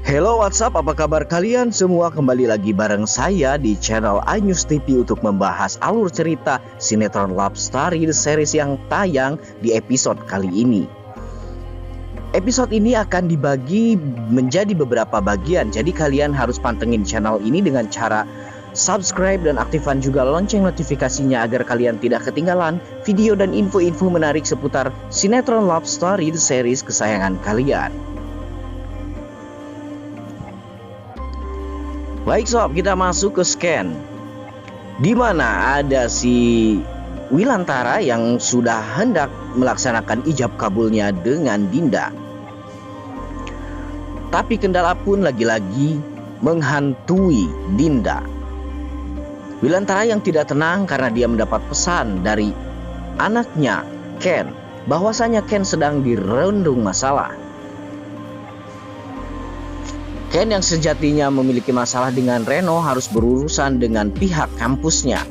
Hello, what's up? Apa kabar kalian semua? Kembali lagi bareng saya di channel iNews TV untuk membahas alur cerita sinetron Love Story The Series yang tayang di episode kali ini. Episode ini akan dibagi menjadi beberapa bagian, jadi kalian harus pantengin channel ini dengan cara subscribe dan aktifkan juga lonceng notifikasinya agar kalian tidak ketinggalan video dan info-info menarik seputar sinetron Love Story The Series kesayangan kalian. Baik sob, kita masuk ke scan, di mana ada si Wilantara yang sudah hendak melaksanakan ijab kabulnya dengan Dinda. Tapi kendala pun lagi-lagi menghantui Dinda. Wilantara yang tidak tenang karena dia mendapat pesan dari anaknya Ken bahwasanya Ken sedang dirundung masalah. Ken yang sejatinya memiliki masalah dengan Reno harus berurusan dengan pihak kampusnya.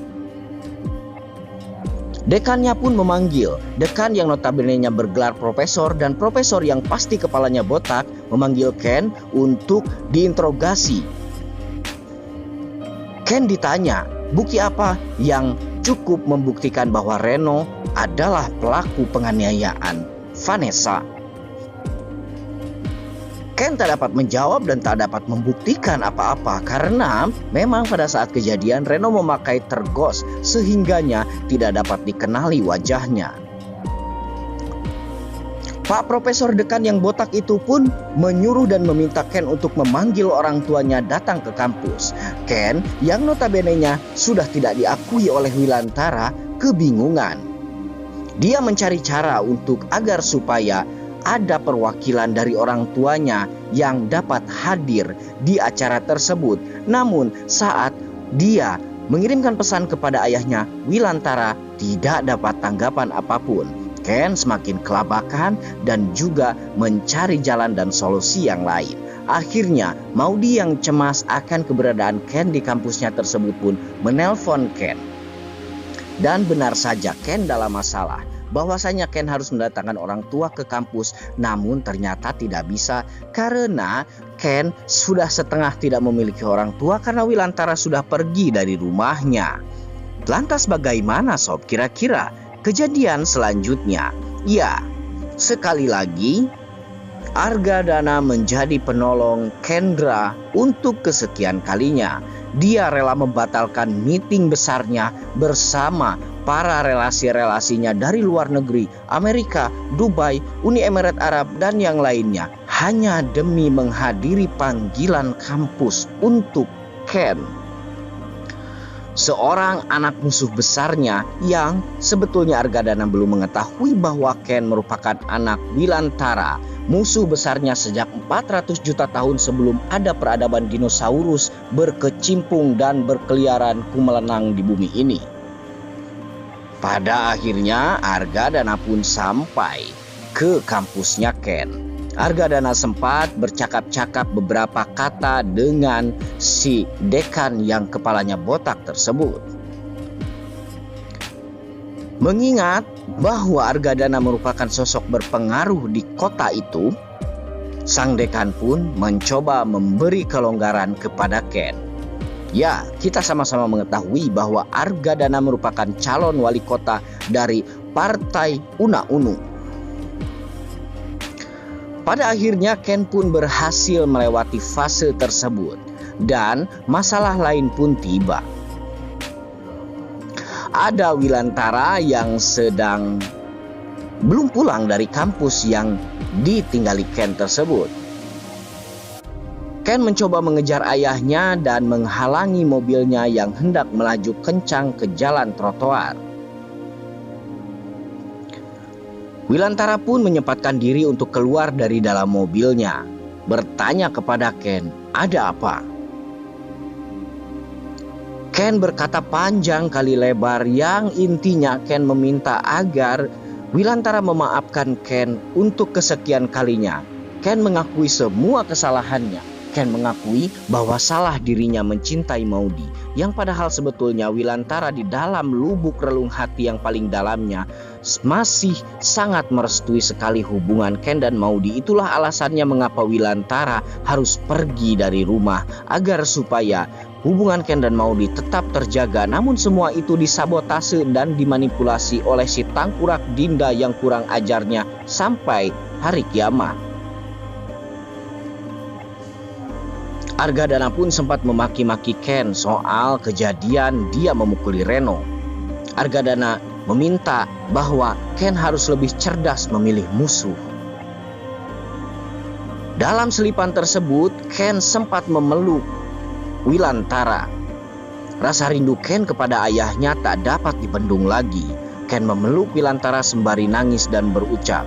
Dekannya pun memanggil. Dekan yang notabene-nya bergelar profesor dan profesor yang pasti kepalanya botak memanggil Ken untuk diinterogasi. Ken ditanya, bukti apa yang cukup membuktikan bahwa Reno adalah pelaku penganiayaan Vanessa? Ken tak dapat menjawab dan tak dapat membuktikan apa-apa karena memang pada saat kejadian Reno memakai tergos sehingganya tidak dapat dikenali wajahnya. Pak Profesor Dekan yang botak itu pun menyuruh dan meminta Ken untuk memanggil orang tuanya datang ke kampus. Ken yang notabene-nya sudah tidak diakui oleh Wilantara kebingungan. Dia mencari cara untuk agar supaya ada perwakilan dari orang tuanya yang dapat hadir di acara tersebut. Namun saat dia mengirimkan pesan kepada ayahnya, Wilantara tidak dapat tanggapan apapun. Ken semakin kelabakan dan juga mencari jalan dan solusi yang lain. Akhirnya Maudy yang cemas akan keberadaan Ken di kampusnya tersebut pun menelpon Ken. Dan benar saja Ken dalam masalah. Bahwasanya Ken harus mendatangkan orang tua ke kampus, namun ternyata tidak bisa karena Ken sudah setengah tidak memiliki orang tua karena Wilantara sudah pergi dari rumahnya. Lantas bagaimana sob kira-kira kejadian selanjutnya? Ya, sekali lagi Argadana menjadi penolong Kendra untuk kesekian kalinya. Dia rela membatalkan meeting besarnya bersama para relasi-relasinya dari luar negeri, Amerika, Dubai, Uni Emirat Arab, dan yang lainnya hanya demi menghadiri panggilan kampus untuk Ken, seorang anak musuh besarnya yang sebetulnya Argadana belum mengetahui bahwa Ken merupakan anak Wilantara, musuh besarnya sejak 400 juta tahun sebelum ada peradaban dinosaurus berkecimpung dan berkeliaran kumelenang di bumi ini. Pada akhirnya Argadana pun sampai ke kampusnya Ken. Argadana sempat bercakap-cakap beberapa kata dengan si dekan yang kepalanya botak tersebut. Mengingat bahwa Argadana merupakan sosok berpengaruh di kota itu, sang dekan pun mencoba memberi kelonggaran kepada Ken. Ya, kita sama-sama mengetahui bahwa Argadana merupakan calon wali kota dari Partai Una-Unu. Pada akhirnya Ken pun berhasil melewati fase tersebut dan masalah lain pun tiba. Ada Wilantara yang sedang belum pulang dari kampus yang ditinggali Ken tersebut. Ken mencoba mengejar ayahnya dan menghalangi mobilnya yang hendak melaju kencang ke jalan trotoar. Wilantara pun menyempatkan diri untuk keluar dari dalam mobilnya, bertanya kepada Ken, ada apa? Ken berkata panjang kali lebar yang intinya Ken meminta agar Wilantara memaafkan Ken untuk kesekian kalinya. Ken mengakui semua kesalahannya. Ken mengakui bahwa salah dirinya mencintai Maudy, yang padahal sebetulnya Wilantara di dalam lubuk relung hati yang paling dalamnya masih sangat merestui sekali hubungan Ken dan Maudy. Itulah alasannya mengapa Wilantara harus pergi dari rumah agar supaya hubungan Ken dan Maudy tetap terjaga. Namun semua itu disabotase dan dimanipulasi oleh si tangkurak Dinda yang kurang ajarnya sampai hari kiamat. Argadana pun sempat memaki-maki Ken soal kejadian dia memukuli Reno. Argadana meminta bahwa Ken harus lebih cerdas memilih musuh. Dalam selipan tersebut, Ken sempat memeluk Wilantara. Rasa rindu Ken kepada ayahnya tak dapat dibendung lagi. Ken memeluk Wilantara sembari nangis dan berucap,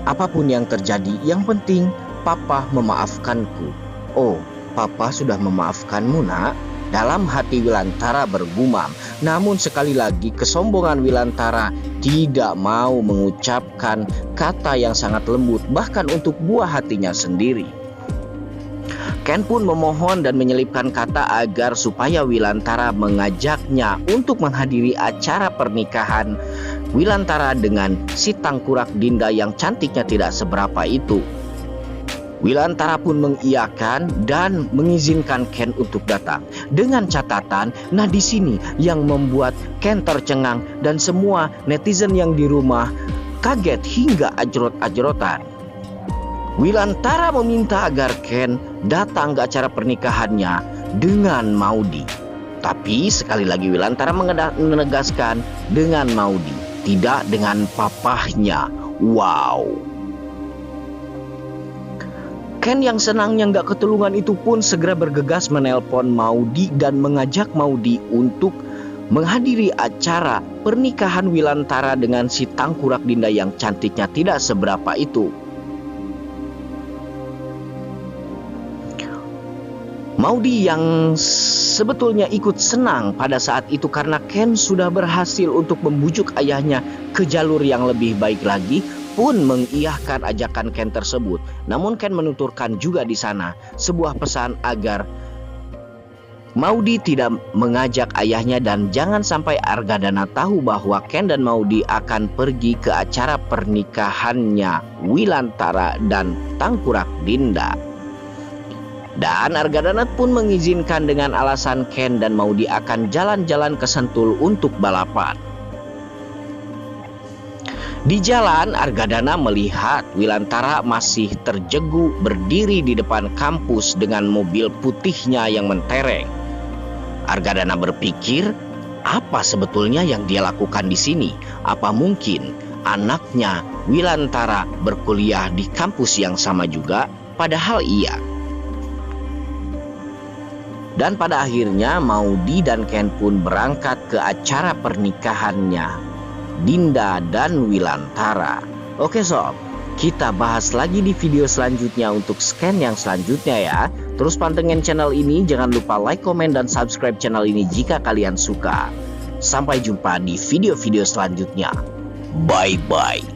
"Apapun yang terjadi, yang penting Papa memaafkanku." "Oh, Papa sudah memaafkanmu, nak." Dalam hati Wilantara bergumam. Namun sekali lagi kesombongan Wilantara tidak mau mengucapkan kata yang sangat lembut bahkan untuk buah hatinya sendiri. Ken pun memohon dan menyelipkan kata agar supaya Wilantara mengajaknya untuk menghadiri acara pernikahan Wilantara dengan si tangkurak Dinda yang cantiknya tidak seberapa itu. Wilantara pun mengiyakan dan mengizinkan Ken untuk datang dengan catatan. Nah, di sini yang membuat Ken tercengang dan semua netizen yang di rumah kaget hingga ajrot-ajrotan. Wilantara meminta agar Ken datang ke acara pernikahannya dengan Maudy. Tapi sekali lagi Wilantara menegaskan dengan Maudy, tidak dengan papahnya. Wow. Ken yang senangnya nggak ketulungan itu pun segera bergegas menelpon Maudy dan mengajak Maudy untuk menghadiri acara pernikahan Wilantara dengan si tangkurak Dinda yang cantiknya tidak seberapa itu. Maudy yang sebetulnya ikut senang pada saat itu karena Ken sudah berhasil untuk membujuk ayahnya ke jalur yang lebih baik lagi, pun mengiyahkan ajakan Ken tersebut. Namun Ken menuturkan juga di sana sebuah pesan agar Maudy tidak mengajak ayahnya dan jangan sampai Argadana tahu bahwa Ken dan Maudy akan pergi ke acara pernikahannya Wilantara dan tangkurak Dinda. Dan Argadana pun mengizinkan dengan alasan Ken dan Maudy akan jalan-jalan ke Sentul untuk balapan. Di jalan, Argadana melihat Wilantara masih terjegu berdiri di depan kampus dengan mobil putihnya yang mentereng. Argadana berpikir, apa sebetulnya yang dia lakukan di sini? Apa mungkin anaknya Wilantara berkuliah di kampus yang sama juga? Padahal iya. Dan pada akhirnya Maudy dan Ken pun berangkat ke acara pernikahannya Dinda dan Wilantara. Oke sob, kita bahas lagi di video selanjutnya untuk scan yang selanjutnya ya. Terus pantengin channel ini, jangan lupa like, komen, dan subscribe channel ini jika kalian suka. Sampai jumpa di video-video selanjutnya. Bye-bye.